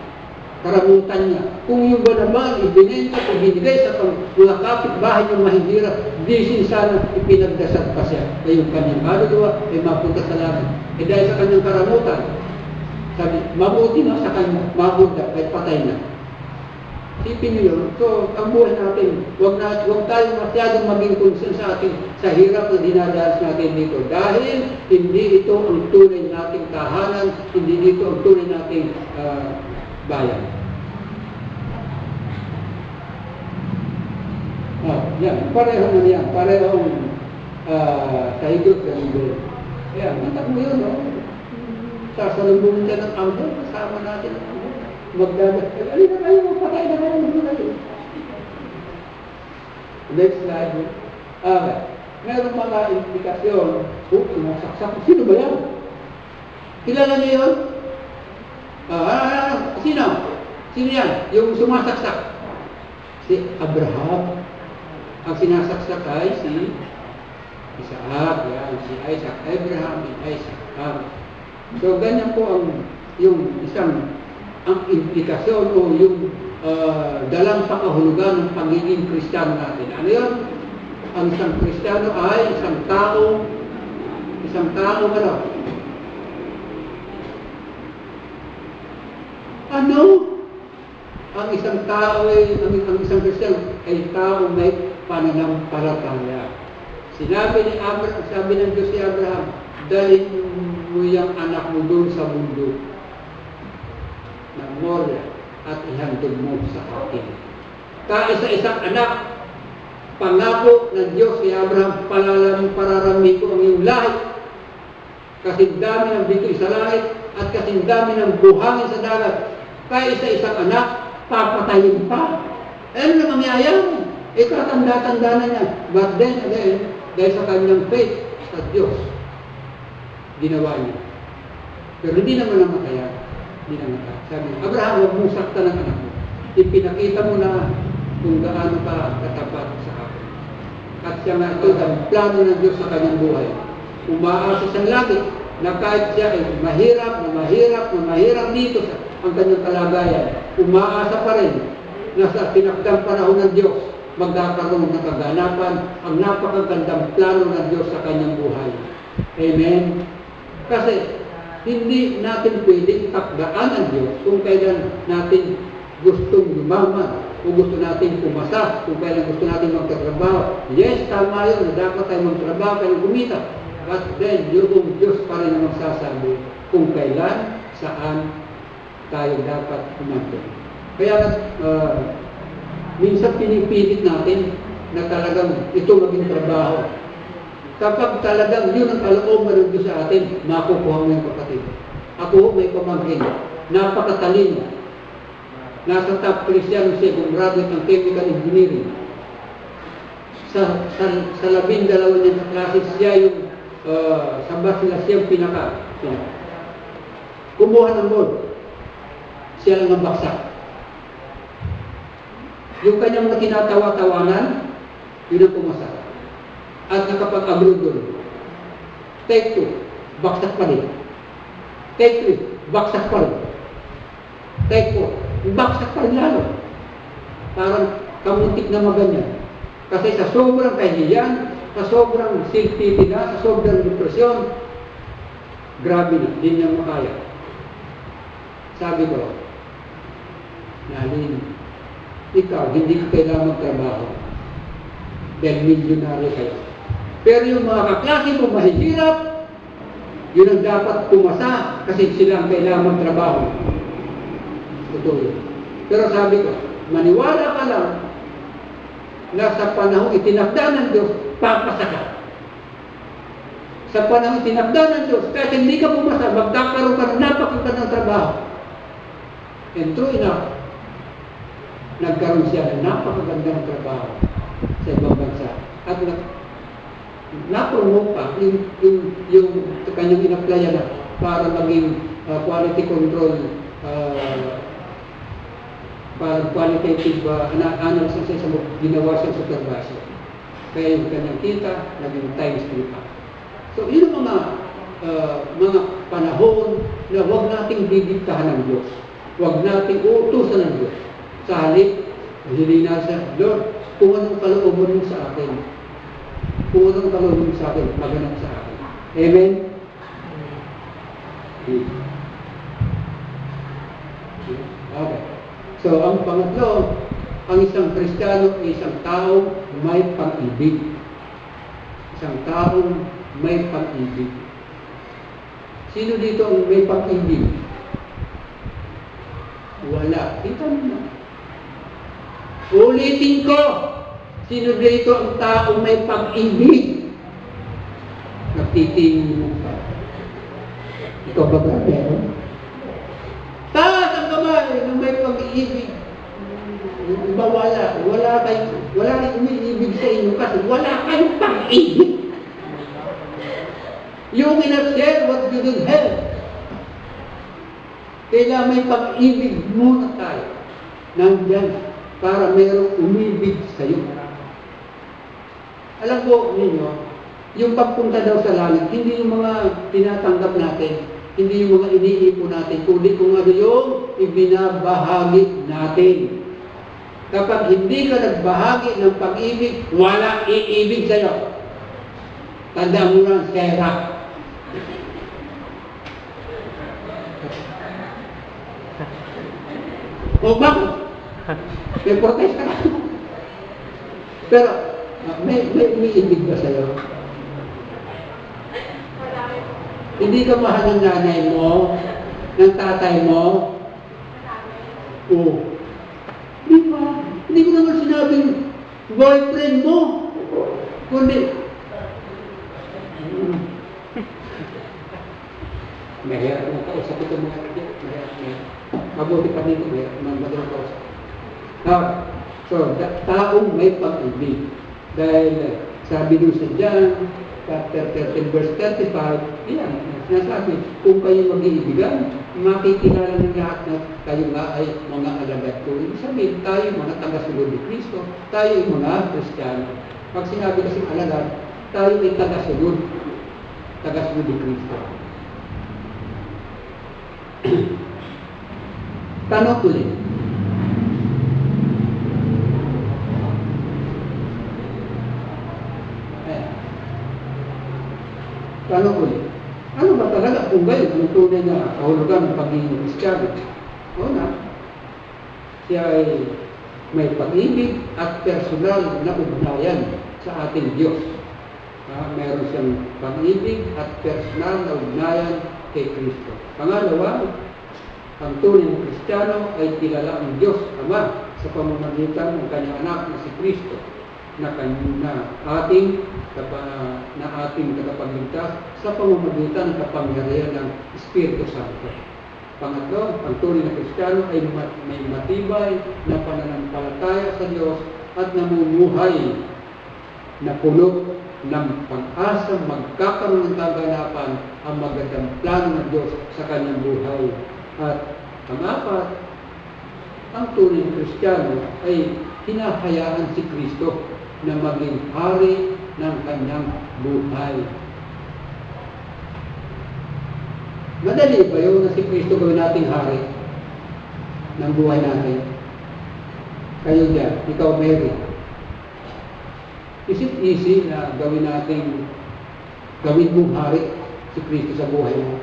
karamutan niya. Kung yung ba naman ibinenta o binigay sa mga kapitbahay ng mahihirap, di sana ipinagdasal pa siya. Kaya yung kanyang kaluluwa ay mapunta sa langit. Dahil sa kanyang karamutan, sabi, mabuti na sa kanya, mapunta, kahit patay na. Sipin niyo yun. So, ang buhay natin, huwag tayo masyadong maging concern sa atin sa hirap na dinadanas natin dito. Dahil hindi ito ang tunay nating tahanan, hindi dito ang tunay nating bayan. Yan. Pareho na yan. Parehong kahigot ka rin. Yan. Natak mo yun, no? Sasalubungin ka ng angel, kasama natin ang angel. Magdagat kayo. Alin na kayo, magpatay na kayo, magpatay na kayo. Next slide. Meron mga implikasyon. Sumasaksak. Sino ba yan? Kilala niyo yun? Sino? Sino yan? Yung sumasaksak. Si Abraham. Ang sinasaksak ay si Isaac. Yan. Si Isaac. Abraham and Isaac. So, ganyan po yung isang ang implikasyon o yung dalang pakahulugan ng pagiging Kristiyano natin. Ano yun? Ang isang Kristiyano ay isang tao ano? Ang isang tao ang isang Kristiyano ay tao may pananampalataya. Sabi ng Diyos si Abraham, dalhin mo yung anak mo doon sa mundo ng Moria at ihandog mo sa akin. Kaisa-isang anak, pangako ng Diyos kay Abraham, pararami ko ang iyong lahi. Kasing dami ng bitoy sa langit at kasing dami ng buhangin sa dagat. Kaisa-isang anak, papatayin pa. Ano na mangyayari? Tatanda-tanda na niya. But then again, dahil sa kanyang faith sa Diyos, ginawa niya. Pero hindi naman namatayan. Sabi, Abraham, huwag mong sakta ng anak mo. Ipinakita mo na kung gaano ka katapat sa akin. At siya nga ito, ang plano ng Diyos sa kanyang buhay. Umaasa siyang langit na kahit siya ay mahirap dito sa ang kanyang kalagayan, umaasa pa rin na sa tinakdang panahon ng Diyos, magkakaroon ng kaganapan ang napakagandang plano ng Diyos sa kanyang buhay. Amen? Kasi, hindi natin pwedeng takdaan ang Diyos kung kailan natin gustong yumaman o gusto natin pumasa, kung kailan gusto natin magtatrabaho. Yes, tama yun, na dapat tayo magtrabaho, kailan kumita. But then, yung Diyos pa rin ang magsasabi kung kailan, saan tayo dapat kumantong. Kaya, minsan pinipilit natin na talagang ito maging trabaho. Kapag talagang yun ang kalooban ng Diyos sa atin, makukuha mo yung kapatid. Ako, may pamangkin, napakatalino. Nasa top Christian siya, kung graduate ng chemical engineering. Sa 12 niya klase, siya yung sa basila siyang pinaka. Kumuha ng board. Siya lang ang baksak. Yung kanyang mga tinatawa-tawanan, yun ang pumasa. At nakapag-abroad doon. Take 2, baksak pa rin. Take 3, baksak pa rin. Take 4, baksak pa rin lalo. Parang kamuntik na maganyan. Kasi sa sobrang kahihiyan, sa sobrang self-pity na, sa sobrang depresyon, grabe na, hindi niya makaya. Sabi ko, Nalin, ikaw, hindi ka kailangan magtrabaho dahil milyonaryo kayo. Pero yung mga kaklase mo mahihirap, yun ang dapat pumasa kasi sila ang kailangan magtrabaho. Totoo yun. Pero sabi ko, maniwala ka lang na sa panahon itinakda ng Diyos, papasa ka. Sa panahon itinakda ng Diyos, kahit hindi ka pumasa, magkakaroon ka ng napakagandang trabaho. And true enough, nagkaroon siya ng napakagandang trabaho sa ibang bansa. At na-promote pa yung kanyang in-applyan na para maging quality control, para qualitative analysis sa ginawa siyang supervisor. Kaya yung kanyang kita, naging times 3 pa. So, yun ang mga panahon na huwag nating bibigtahan ng Diyos. Huwag nating uutusan ng Diyos. Sa halip, hindi na sa Lord, kung anong kalooban mo sa akin. Kung anong kalooban mo sa akin, maganap sa akin. Amen? Okay. So, ang pangatlo, ang isang Kristiyano ay isang taong may pag-ibig. Isang taong may pag-ibig. Sino dito ang may pag-ibig? Wala. Kita mo na. Ulitin ko. Sino dito ang taong may pag-ibig? Nagtitingin mo pa. Ikaw ba ba? Taas ang kamay ng may pag-ibig. Iba wala. Wala kayong umiibig sa inyo kasi wala kayong pag-ibig. You cannot share what you don't have. Kailangan may pag-ibig muna tayo. Nandyan para mayroong umibig sa iyo. Alam po ninyo, yung pagpunta daw sa langit, hindi yung mga tinatanggap natin, hindi yung mga iniipon natin, kundi kung ano yung ibinabahagi natin. Kapag hindi ka nagbahagi ng pag-ibig, walang iibig sa iyo. Tandaan mo lang, Sarah. O bakit? May protest ka na. Pero, may ibig ba sa'yo? Hindi ka mahal ng nanay mo, ng tatay mo? Oo. Di ba? Hindi ko naman sinabing boyfriend mo. Kundi, mahirap mo kausap ito mga kapit. Mabuti pa dito, madalang kausap. So, taong may pag-ibig. Dahil sabi doon sa John, chapter 13, verse 35, yan, sinasabi, kung kayo mag-iibigan, makikilala ng lahat na kayo nga ay mga alagad ko. Ibig sabihin, tayo mga taga-sunod ni Kristo, tayo ay mga Kristiyano. Pag sinabi kasing alagad, tayo ay taga-sunod ni Kristo. Tanong ulit. Tanong ulit. Ano ba talaga kung gayon ang tunay na kahulugan ng pagiging Kristiyano? Una, siya ay may pag-ibig at personal na ugnayan sa ating Diyos. Meron siyang pag-ibig at personal na ugnayan kay Kristo. Pangalawa, ang tunay na Kristiyano ay kilala ang Diyos Ama sa pamamagitan ng kanyang anak na si Kristo na ating tagapagligtas sa pamamagitan ng kapangyarihan ng Espiritu Santo. Pangatlo, ang tunay na Kristiyano ay may matibay na pananampalataya sa Diyos at namumuhay na puno ng pag-asa magkakaroon ng kaganapan ang magandang plano ng Diyos sa kanyang buhay. At pang-apat, ang tunay na Kristiyano ay hinahayaan si Kristo na maging hari ng kanyang buhay. Madali ba yun na si Kristo gawin nating hari ng buhay natin? Kayo dyan, ikaw Mary. Is it easy na gawin mong hari si Kristo sa buhay mo?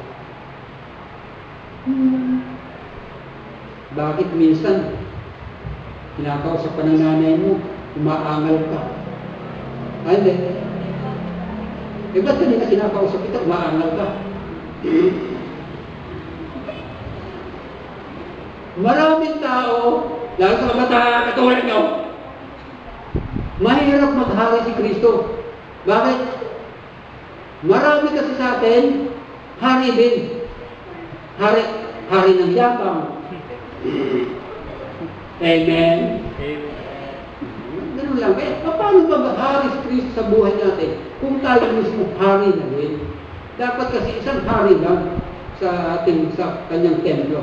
Bakit minsan, kinakausap ka ng nanay mo, umaangal ka? Ay, hindi. Eh, ba't kanina kinakausap kita, umaangal ka? Maraming tao, lalo sa kabataan, katulad nyo, mahirap maghari si Kristo. Bakit? Marami kasi sa atin, hari din. Hari ng yapang. Amen? Ganun lang. Eh, paano ba maghari si Kristo sa buhay natin kung tayo mismo hari na din? Dapat kasi isang hari lang sa kanyang templo.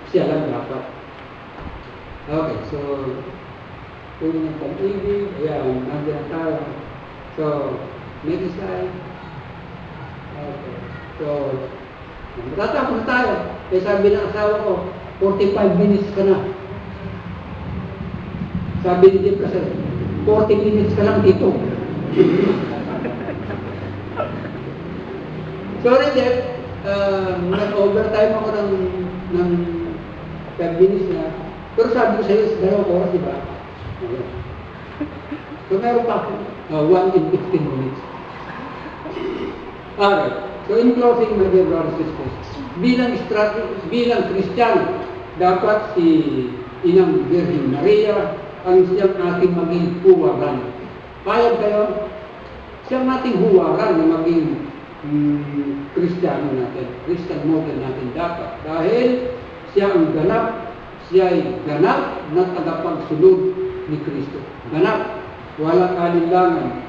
Siya lang dapat. Okay, so kung ng pag-ibig, ayan, nandiyan tayo. So, next slide. Okay, so matatapos na tayo. Kaya sabi ng asawa ko, 45 minutes ka na. Sabi ni Jim kasi, 40 minutes ka lang dito. Sorry, Jeff. Nag-overtime ako ng 5 minutes na. Pero sabi ko sa'yo, dalawang oras, di ba? So, meron pa ako. 1 in 15 minutes. Alright. So, in closing, my dear brothers and sisters, bilang Kristiyano, dapat si Inang Virgin Maria ang siyang ating maging huwaran. Payag kayo? Siyang ating huwaran na maging Kristiyano natin, Christian model natin dapat. Dahil siya ay ganap na tagapagsunod ni Kristo. Ganap, walang alinlangan.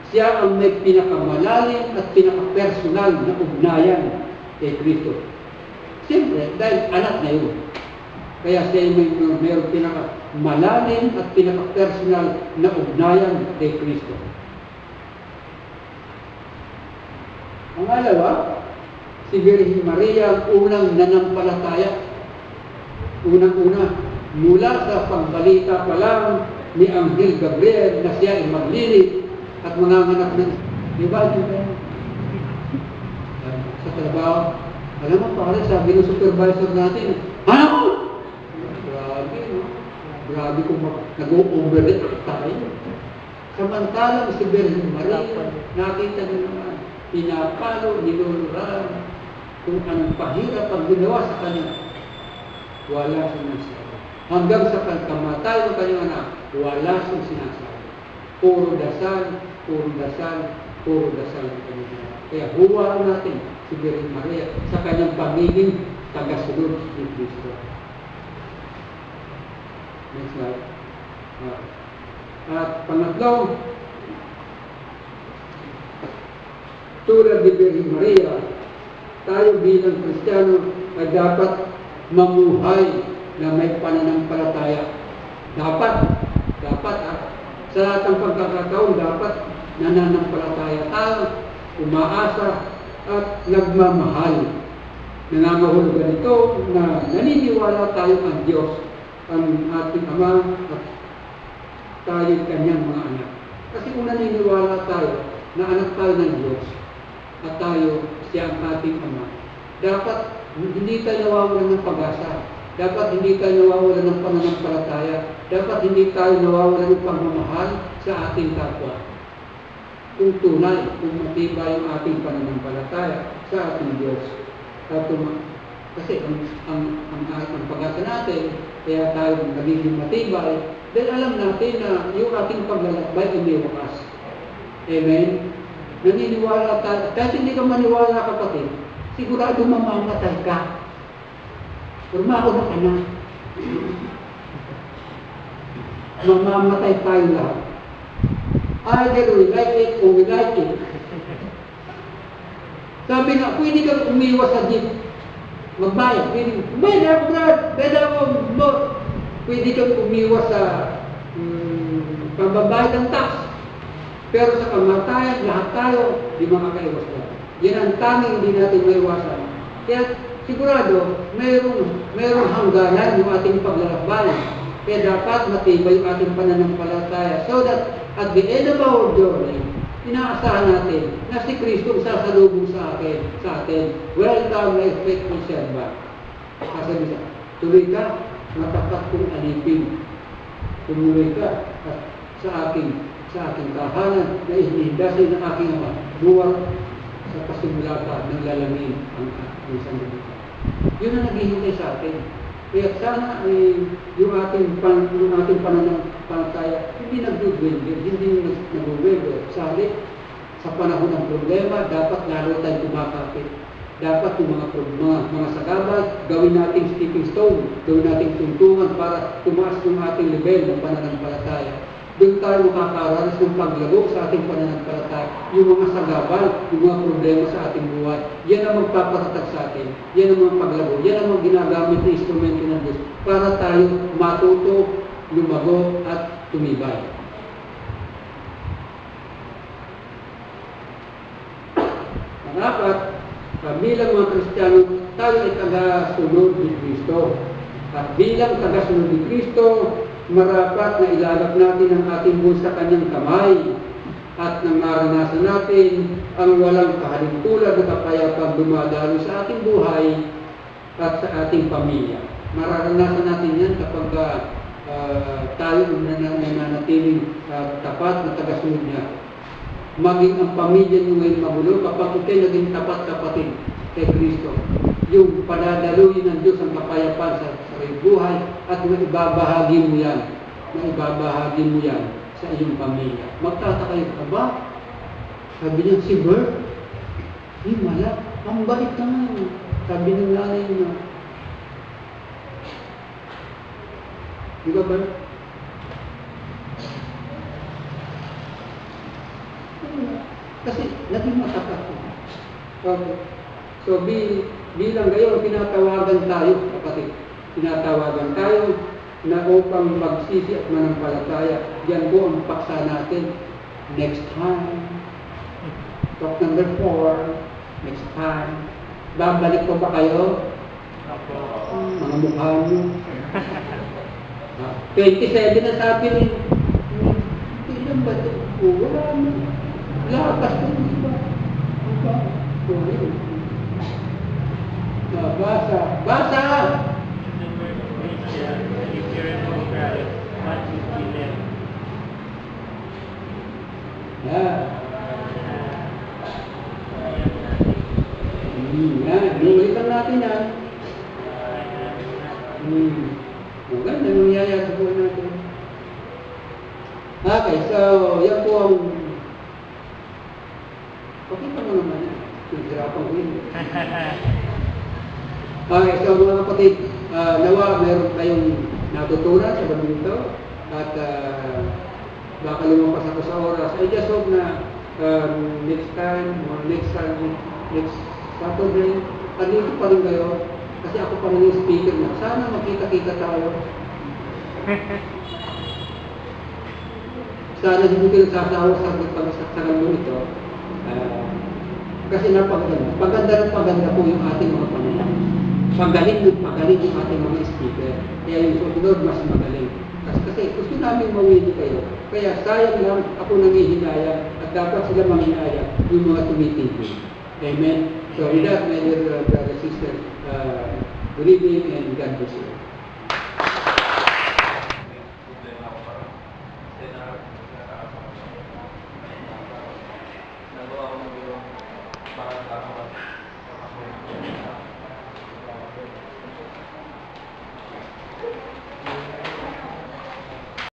Siya ang may pinakamalalim at pinakapersonal na ugnayan kay Kristo. Siyempre, dahil anak na yun. Kaya siya ay mayroong pinakamalalim at pinakapersonal na ugnayan kay Kristo. Ang alawa, si Virgin Maria ang unang nanampalataya. Unang-una, mula sa pagbalita pa lang ni Anghel Gabriel na siya ay maglilit at manganganak ng, di ba? Sa trabaho, alam mo pare, sabi ng supervisor natin, ano? Grabe, no? Grabe kung nag-o-overreact tayo. Samantalang si Virgin Maria, nakita niyo naman, pinapalo, niluluran, kung anong pahirap ang ginawa sa kanya, wala siyang sinasabi. Hanggang sa kamatayan ng kanyang anak, wala siyang sinasabi. Puro dasal, puro dasal, puro dasal ang kanyang anak. Kaya huwaan natin si Virgin Maria sa kanyang pagiging tagasunod ni Kristo. Next slide. At pangatlo, tulad ni Virgin Maria, tayo bilang Kristiyano ay dapat mamuhay na may pananampalataya. Dapat sa lahat ng pagkakataon, dapat nananampalataya tayo, umaasa at nagmamahal. Nangangahulugan ito na naniniwala tayo ang Diyos, ang ating Ama at tayo kanyang mga anak. Kasi kung naniniwala tayo na anak tayo ng Diyos at tayo siya ang ating Ama, dapat hindi tayo nawawalan ng pag-asa. Dapat hindi tayo nawawalan ng pananampalataya. Dapat hindi tayo nawawalan ng pagmamahal sa ating kapwa. Kung tunay, kung matibay ang ating pananampalataya sa ating Diyos. Kasi ang pag-asa natin, kaya tayo nagiging matibay, dahil alam natin na yung ating paglalakbay ay may wakas. Amen? Naniniwala tayo. Kahit hindi ka maniwala, kapatid, sigurado mamamatay ka. Purma ako ng anak. Mamamatay tayo lahat. Either we like it or we like it. Sabi nga, pwede kang umiwas sa jeep. Magbayad. Pwede ako, pwede kang umiwas sa pambabayad ng tax. Pero sa kamatayan, lahat tayo, di makakaiwas tayo. Yan ang tanging hindi natin maiwasan. Kaya sigurado, mayroong hangganan yung ating paglalakbay. Kaya dapat matibay yung ating pananampalataya so that at the end of our journey, inaasahan natin na si Kristo sasalubong sa atin. Welcome, my faithful servant. Sasabi siya, tuloy ka, matapat kong alipin. Tumuloy ka at sa aking tahanan na ihindasin ng aking ama. Buwat sa pasimula pa ng lalamin ang aking sandalupa. Yun ang naghihintay sa atin. Kaya sana yung ating pananampalataya hindi nagdudwindin, hindi nagduwendo. Sa panahon ng problema, dapat lalo tayong kumakapit. Dapat yung mga sagabal, gawin nating stepping stone, gawin nating tuntungan para tumaas yung ating level ng pananampalataya. Doon tayo makakaranas ng paglago sa ating pananampalataya. Yung mga sagabal, yung mga problema sa ating buhay, yan ang magpapatatag sa atin. Yan ang mga paglago. Yan ang mga ginagamit na instrumento ng Diyos para tayo matuto, lumago at tumibay. Dapat, bilang mga Kristiyano, tayo ay tagasunod ni Kristo. At bilang tagasunod ni Kristo, marapat na ilalap natin ang ating buhay sa kanyang kamay at nang maranasan natin ang walang kahalintulad na kapayapang dumadalo sa ating buhay at sa ating pamilya. Mararanasan natin yan kapag tayo nananatiling tapat na tagasunod niya. Maging ang pamilya nyo ngayon magulo kapag ikay naging tapat kapatid kay Kristo. Yung padadaluin ng Diyos ang kapayapaan sa iyong buhay at maibabahagi mo yan sa iyong pamilya. Magtataka ka ba? Sabi niya, si Bert, mala, ang bait naman. Sabi ng nanay niya. Di ba, Bert? Kasi naging matapat ko. Okay. So, bilang gayon, pinatawagan tayo, kapatid. Pinatawagan tayo na upang magsisi at manampalataya. Yan po ang paksa natin. Next time. Talk number 4. Next time. Babalik po ba kayo? Mga mukha nyo. 27 na sabi rin. Ilan ba ito? Wala mo. Lakas ko diba? Basa! Nulitan natin yan. Maganda nangyayari sa buhay natin. Okay, so yan po ang pakita mo naman yan. Nagsirapan ko yun. Okay, so mga kapatid, nawa meron kayong natutunan sa bandito at baka lumampas ako sa oras. I just hope na next time or next Saturday, andito pa rin kayo kasi ako pa rin yung speaker na. Sana makita-kita tayo. Sana hindi ko nagsasawa sa pagkakasaksakan ito. Kasi paganda po yung ating mga panayam. Pagaling yung ating mga speaker. Kaya yung susunod mas magaling. Kasi gusto namin mawili kayo. Kaya sayang lang ako nangihinaya at dapat sila manghinaya yung mga tumitigil. Amen? So with that, my dear brother and sister, good evening and God bless you. Nagawa ko ng